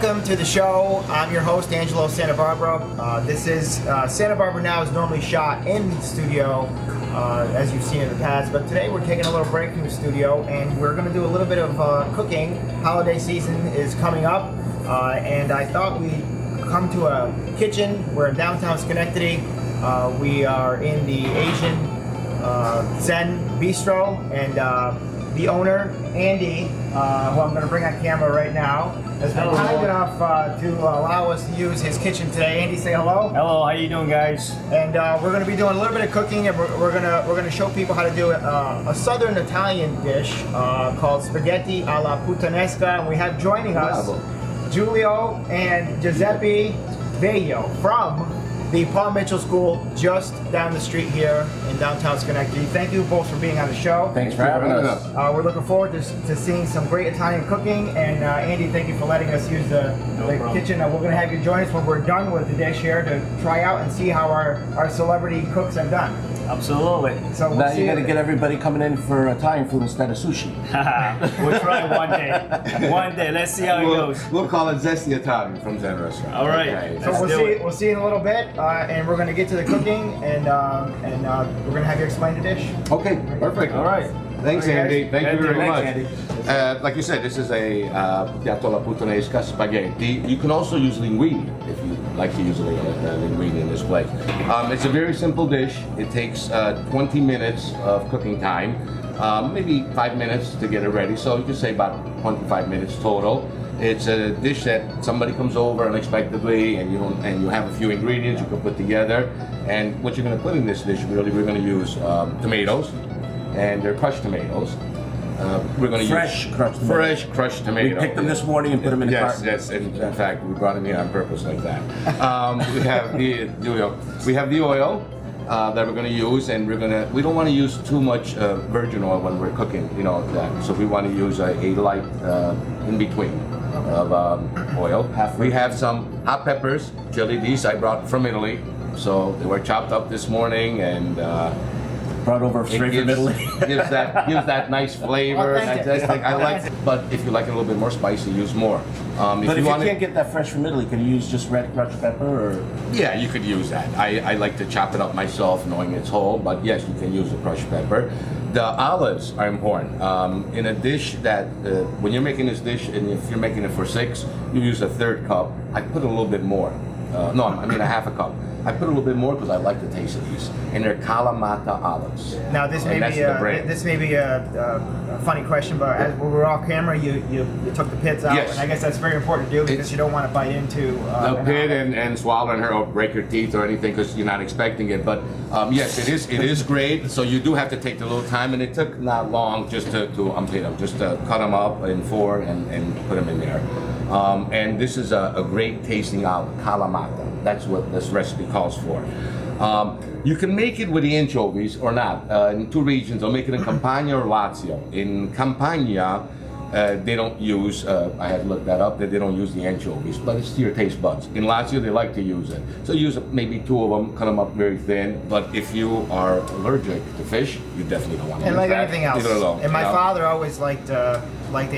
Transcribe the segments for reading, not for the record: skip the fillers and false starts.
welcome to the show. I'm your host, Angelo Santa Barbara. This is Santa Barbara Now is normally shot in the studio, as you've seen in the past, but today we're taking a little break from the studio and we're going to do a little bit of cooking. Holiday season is coming up, and I thought we'd come to a kitchen. We're in downtown Schenectady. We are in the Asian Zen Bistro, and the owner, Andy, who I'm going to bring on camera right now, has been kind enough to allow us to use his kitchen today. Andy, say hello. Hello, how you doing, guys? And we're going to be doing a little bit of cooking, and we're going to show people how to do a southern Italian dish called spaghetti alla puttanesca. And we have joining us Giulio and Giuseppe Veglio from the Paul Mitchell School just down the street here in downtown Schenectady. Thank you both for being on the show. Thanks for having us. We're looking forward to seeing some great Italian cooking. And Andy, thank you for letting us use the kitchen. We're going to have you join us when we're done with the dish here to try out and see how our celebrity cooks have done. Absolutely. So now you got to get everybody coming in for Italian food instead of sushi. We'll try one day. One day. Let's see how it goes. We'll call it Zesty Italian from Zen Restaurant. All right. Okay. So we'll see in a little bit, and we're going to get to the cooking, and we're going to have you explain the dish. Okay, perfect. All right. Thanks, Andy. Thank you very much. Andy. Like you said, this is a piatto alla puttanesca spaghetti. You can also use linguine if you like to use linguine in this place. It's a very simple dish. It takes 20 minutes of cooking time, maybe 5 minutes to get it ready. So you can say about 25 minutes total. It's a dish that somebody comes over unexpectedly, and you have a few ingredients you can put together. And what you're going to put in this dish, really, we're going to use tomatoes, and they're crushed tomatoes. We're going to Fresh crushed tomatoes. tomato. We picked them this morning and put them in the cart. Yes. In fact, we brought them here on purpose like that. We have the oil that we're going to use, and we don't want to use too much virgin oil when we're cooking, So we want to use a light in between of oil. We have some hot peppers, chili. These I brought from Italy, so they were chopped up this morning and. Brought over straight from Italy. gives that nice flavor. I like it. But if you like it a little bit more spicy, use more. But if you can't get that fresh from Italy, can you use just red crushed pepper? Or? Yeah, you could use that. I like to chop it up myself, knowing it's whole. But yes, you can use the crushed pepper. The olives are important. In a dish that, when you're making this dish, and if you're making it for 6, you use a 1/3 cup. I put a little bit more. No, I mean a 1/2 cup. I put a little bit more because I like the taste of these, and they're Kalamata olives. Now this may be a funny question, but as we were off camera, you took the pits out, yes. And I guess that's very important to do because you don't want to bite into the pit and swallow in her or break your teeth or anything because you're not expecting it. But yes, it is great. So you do have to take a little time, and it took not long just to unpit them, just to cut them up in 4 and put them in there. And this is a great tasting olive, Kalamata. That's what this recipe calls for. You can make it with the anchovies or not. In 2 regions, I'll make it in Campania or Lazio. In Campania, they don't use, I had to look that up, that they don't use the anchovies, but it's to your taste buds. In Lazio, they like to use it. So use maybe 2 of them, cut them up very thin, but if you are allergic to fish, you definitely don't want to use that. And like anything else. Leave it alone. And my father always liked the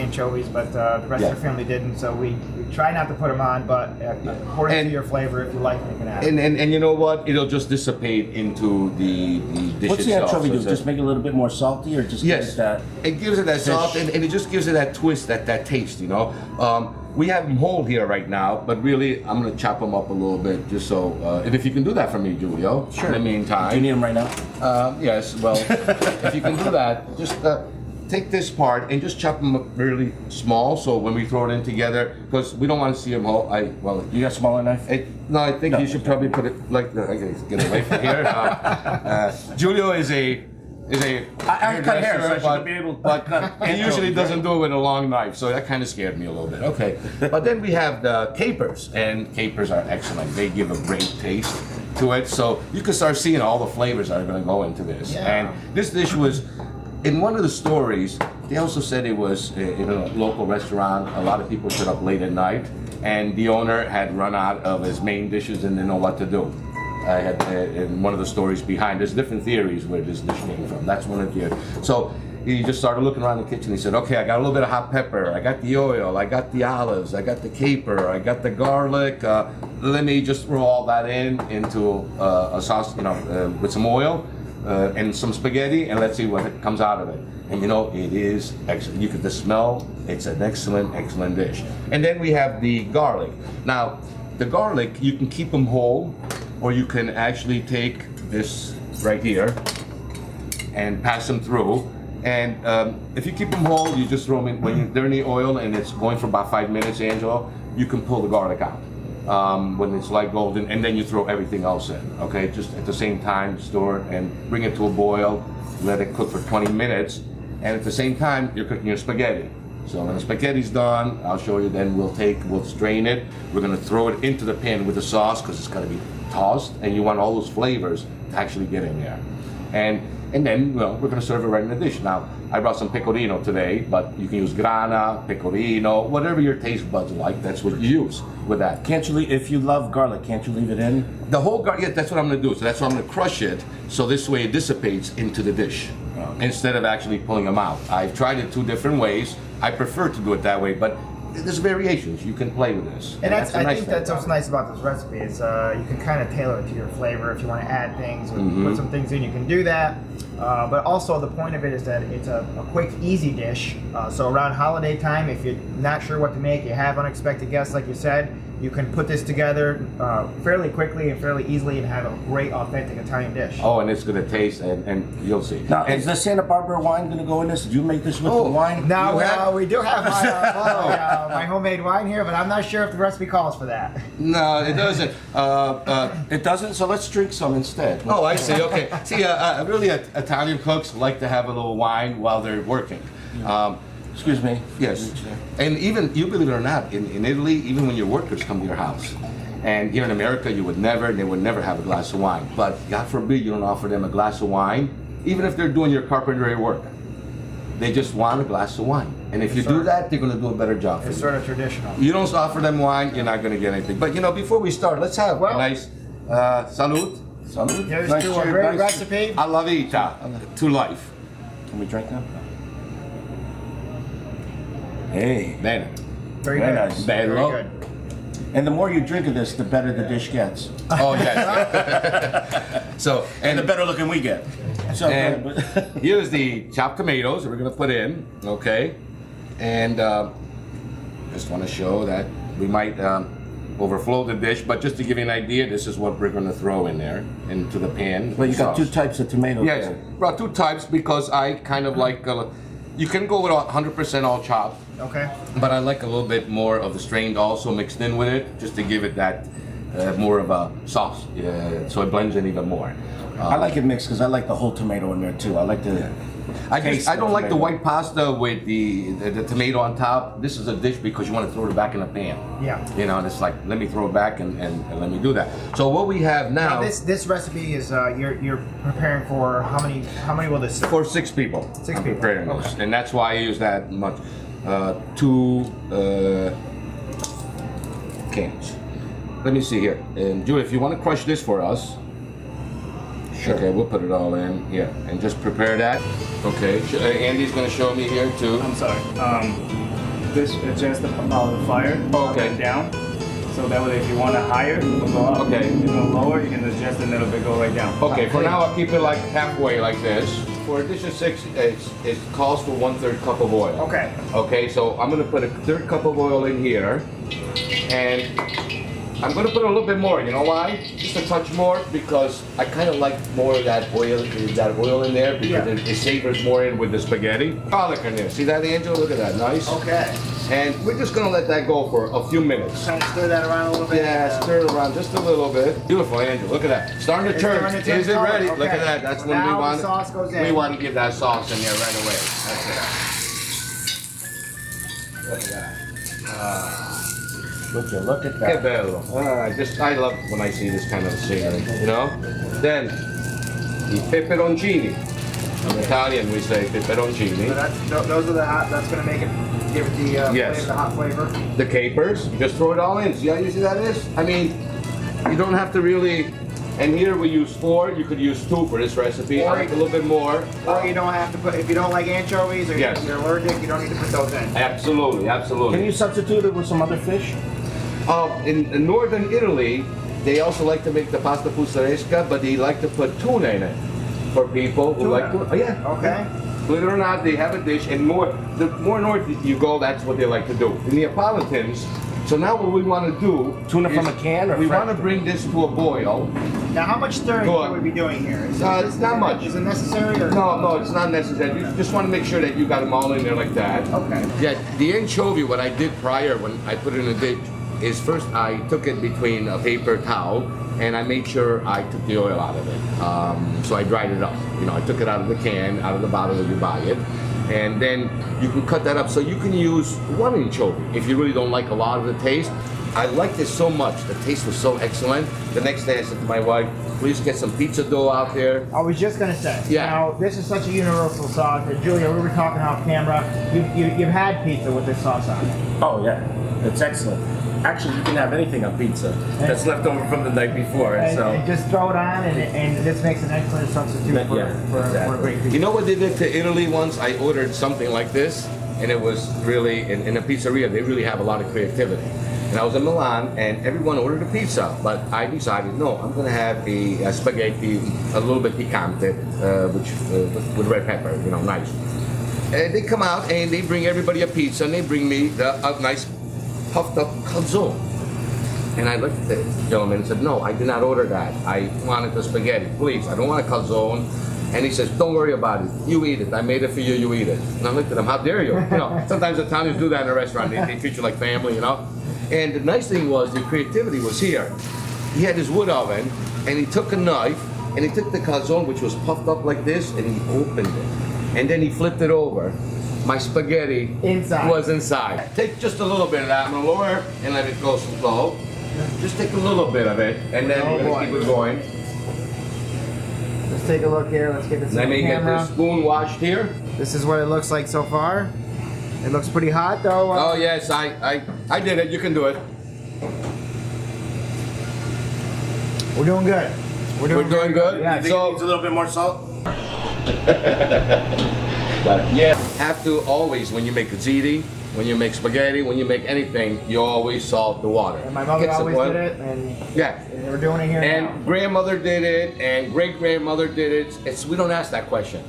anchovies, but the rest of the family didn't, so we try not to put them on, but according to your flavor, if you like it, you can add it. And you know what? It'll just dissipate into the dish What's the itself. anchovy do? Just make it a little bit more salty, or just give it that? It gives it that salt, and it just gives it that twist, that taste, We have them whole here right now, but really, I'm going to chop them up a little bit, just so, and if you can do that for me, Giulio, sure. In the meantime. Do you need them right now? Yes, well, if you can do that, just take this part and just chop them up really small, so when we throw it in together, because we don't want to see them whole. You got a smaller knife? No, I think you should probably put it like the. Okay, get away from here. Giulio is a I cut hair, so I should be able to cut. He usually doesn't do it with a long knife, so that kind of scared me a little bit. Okay, but then we have the capers, and capers are excellent. They give a great taste to it, so you can start seeing all the flavors that are going to go into this. Yeah. And this dish was. In one of the stories, they also said it was in a local restaurant. A lot of people showed up late at night, and the owner had run out of his main dishes and didn't know what to do. I had in one of the stories behind. There's different theories where this dish came from. That's one of the theories. So he just started looking around the kitchen. He said, okay, I got a little bit of hot pepper, I got the oil, I got the olives, I got the caper, I got the garlic. Let me just throw all that into a sauce, with some oil and some spaghetti, and let's see what comes out of it. And it is excellent. You get the smell. It's an excellent, excellent dish. And then we have the garlic. Now, the garlic, you can keep them whole, or you can actually take this right here and pass them through. And if you keep them whole, you just throw them in when they're in the oil and it's going for about 5 minutes, Angelo. You can pull the garlic out when it's light golden, and then you throw everything else in. Okay, just at the same time, stir it and bring it to a boil. Let it cook for 20 minutes, and at the same time, you're cooking your spaghetti. So when the spaghetti's done, I'll show you. Then we'll strain it. We're gonna throw it into the pan with the sauce because it's gotta be tossed, and you want all those flavors to actually get in there. And then, we're gonna serve it right in the dish. Now, I brought some pecorino today, but you can use grana, pecorino, whatever your taste buds like, that's what you use with that. Can't you if you love garlic, can't you leave it in? The whole garlic, yeah, that's what I'm gonna do. So that's why I'm gonna crush it, so this way it dissipates into the dish, instead of actually pulling them out. I've tried it 2 different ways. I prefer to do it that way, but there's variations. You can play with this. And I think that's what's nice about this recipe is you can kind of tailor it to your flavor. If you want to add things or put some things in, you can do that. But also the point of it is that it's a quick, easy dish. So around holiday time, if you're not sure what to make, you have unexpected guests, like you said, you can put this together fairly quickly and fairly easily and have a great, authentic Italian dish. Oh, and it's going to taste, and you'll see. Now, is the Santa Barbara wine going to go in this? Did you make this with the wine? Now, we do have my homemade wine here, but I'm not sure if the recipe calls for that. No, it doesn't. It doesn't? So let's drink some instead. Oh, I see. Okay. See, really, Italian cooks like to have a little wine while they're working. Excuse me. Yes. And even, you believe it or not, in Italy, even when your workers come to your house, and here in America, they would never have a glass of wine. But God forbid you don't offer them a glass of wine, even if they're doing your carpentry work. They just want a glass of wine. And if you do that, they're going to do a better job for you. It's sort of traditional. You don't offer them wine, you're not going to get anything. But before we start, let's have a nice salute. Salute. Here's to a great recipe. Alla vita, to life. Can we drink now? Hey. Bene. Very good. Nice. Bello. Very good. And the more you drink of this, the better the dish gets. Oh, yes. So, And the better looking we get. So, and here's the chopped tomatoes that we're going to put in, okay? And just want to show that we might overflow the dish, but just to give you an idea, this is what we're going to throw in there, into the pan. well, you got 2 types of tomatoes. Yes, well, 2 types because I kind of like, you can go with 100% all chopped. Okay. But I like a little bit more of the strained also mixed in with it, just to give it that more of a sauce, so it blends in even more. I like it mixed because I like the whole tomato in there too. I like the I don't like the white pasta with the tomato on top. This is a dish because you want to throw it back in the pan. Yeah. And it's like, let me throw it back and let me do that. So what we have now. This recipe is you're preparing for how many will this serve? For 6 people. 6 people. Preparing this. Okay. And that's why I use that much. 2 cans. Let me see here. And Julie, if you want to crush this for us. Sure. Okay, we'll put it all in here and just prepare that. Okay, Andy's going to show me here too. I'm sorry. This adjust the fire Okay. down. So that way if you want it higher, it will go up. Okay. If you want lower, you can adjust it a little bit, go right down. Okay, for now I'll keep it like halfway like this. For dish of 6, it calls for 1/3 cup of oil. Okay. Okay, so I'm going to put a 1/3 cup of oil in here. And I'm going to put a little bit more. You know why? Just a touch more because I kind of like more of that oil in there because it savors more in with the spaghetti. Garlic in there. See that, Angela? Look at that. Nice. Okay. And we're just going to let that go for a few minutes. Kind of stir that around a little bit. Yeah, stir it around just a little bit. Beautiful, Angela. Look at that. Starting to turn. Starting to turn Is it color. ready? Okay. Look at that. That's So when we now want the sauce goes in. We want to give that sauce in there right away. That's it. Look at that. Look at Che that. bello. I love when I see this kind of scenery, Then, the peperoncini. In Italian we say peperoncini. So those are the hot, that's going to make it, give it the, Yes. flavor, the hot flavor. The capers, just throw it all in. See how easy that is? I mean, you don't have to really And here we use 4. You could use 2 for this recipe. I like a little bit more. Or you don't have to put, if you don't like anchovies or Yes. you're allergic, you don't need to put those in. Absolutely, absolutely. Can you substitute it with some other fish? In northern Italy, they also like to make the pasta puttanesca, but they like to put tuna in it for people who like to. Oh, yeah. Okay. Believe it or not, they have a dish, and the more north you go, that's what they like to do. The Neapolitans. So now what we want to do, Tuna from a can, or we fresh? want to bring this to a boil. Now, how much stirring Go should on. we be doing here? It's not much. Is it necessary or? No, it's not necessary. You just want to make sure that you got them all in there like that. Okay. Yeah, the anchovy, what I did prior when I put it in a dish is first I took it between a paper towel and I made sure I took the oil out of it. So I dried it up. You know, I took it out of the can, out of the bottle that you buy it. And then you can cut that up. So you can use 1 anchovy if you really don't like a lot of the taste. I liked this so much. The taste was so excellent. The next day I said to my wife, please get some pizza dough out there. I was just gonna say. Yeah. Now, this is such a universal sauce. Julia, we were talking off camera. You've had pizza with this sauce on it. Oh yeah, it's excellent. Actually, you can have anything on pizza that's left over from the night before, And just throw it on, and this makes an excellent substitute for a great pizza. You know what they did to Italy once? I ordered something like this, and it was really, in a pizzeria, they really have a lot of creativity. And I was in Milan, and everyone ordered a pizza, but I decided, no, I'm gonna have a spaghetti, a little bit picante, with red pepper, you know, nice. And they come out, and they bring everybody a pizza, and they bring me a nice puffed up calzone. And I looked at the gentleman and said, no, I did not order that. I wanted the spaghetti, please. I don't want a calzone. And he says, don't worry about it. You eat it. I made it for you, you eat it. And I looked at him, how dare you? You know, sometimes Italians do that in a restaurant. They treat you like family, you know? And the nice thing was the creativity was here. He had his wood oven, and he took a knife, and he took the calzone, which was puffed up like this, and he opened it. And then he flipped it over. My spaghetti was inside. Take just a little bit of that. I'm gonna lower and let it go slow. Just take a little bit of it, and then we're gonna keep it going. Let's take a look here. Let's get this on Let me get camera. this spoon washed here. This is what it looks like so far. It looks pretty hot though. Oh yes, I did it. You can do it. We're doing good. We're doing good. Yeah. You think it needs a little bit more salt? But yeah, have to always, when you make ziti, when you make spaghetti, when you make anything, you always salt the water. And my mother Get some always oil. did it, and Yeah. we're doing it here And now. grandmother did it, and great grandmother did it. We don't ask that question.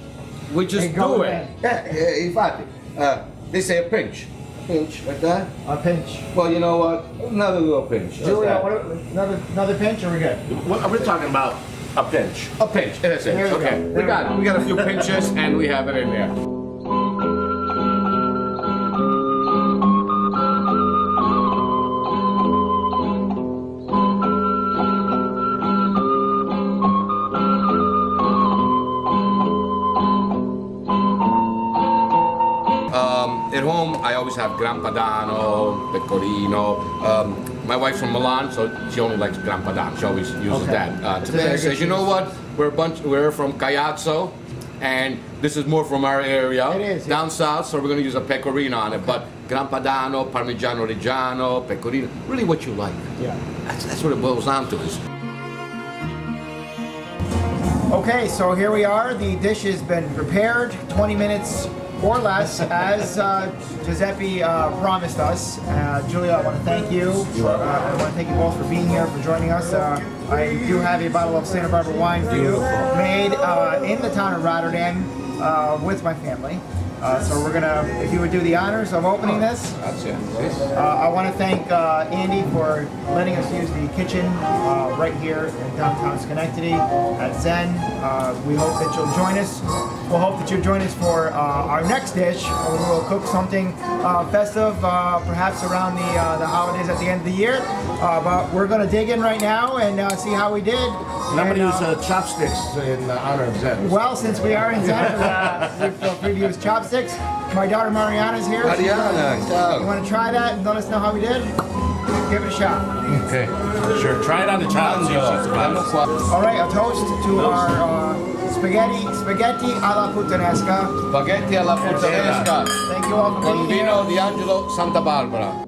We just Hey, go do ahead. it. Yeah, infatti. They say a pinch. Pinch, like that. A pinch. Well, you know what? Another little pinch. Just Julia, that. another pinch, or we good? We're talking about a pinch. A pinch. That's it. There we Okay. go. We There got we it. go. We got a few pinches, and we have it in there. At home, I always have Gran Padano, Pecorino. My wife's from Milan, so she only likes Gran Padano. She always uses Okay. that. That's a Today very says, good you know choice. what? We're from Caiazzo, and this is more from our area. It is, yeah. Down south, so we're gonna use a Pecorino on it. But Gran Padano, Parmigiano Reggiano, Pecorino, really what you like. Yeah. That's what it boils down to. Is Okay, so here we are. The dish has been prepared, 20 minutes or less, as Giuseppe promised us. Julia, I want to thank you. I want to thank you both for being here, for joining us. I do have a bottle of Santa Barbara wine for you, made in the town of Rotterdam with my family. So we're gonna, if you would do the honors of opening this. I want to thank Andy for letting us use the kitchen right here in downtown Schenectady at Zen. We hope that you'll join us. We'll hope that you'll join us for our next dish. We'll cook something festive, perhaps around the holidays at the end of the year. But we're going to dig in right now and see how we did. And I'm going to use chopsticks in honor of Zen. Well, since we are in Zen, we feel free to use chopsticks. My daughter Mariana's here. Mariana, ciao. You want to try that and let us know how we did? Give it a shot. Okay. Sure. Try it on the child. See if she survives. All right, a toast to our spaghetti alla puttanesca. Spaghetti alla puttanesca Thank you all for con being here. vino di Angelo Santa Barbara.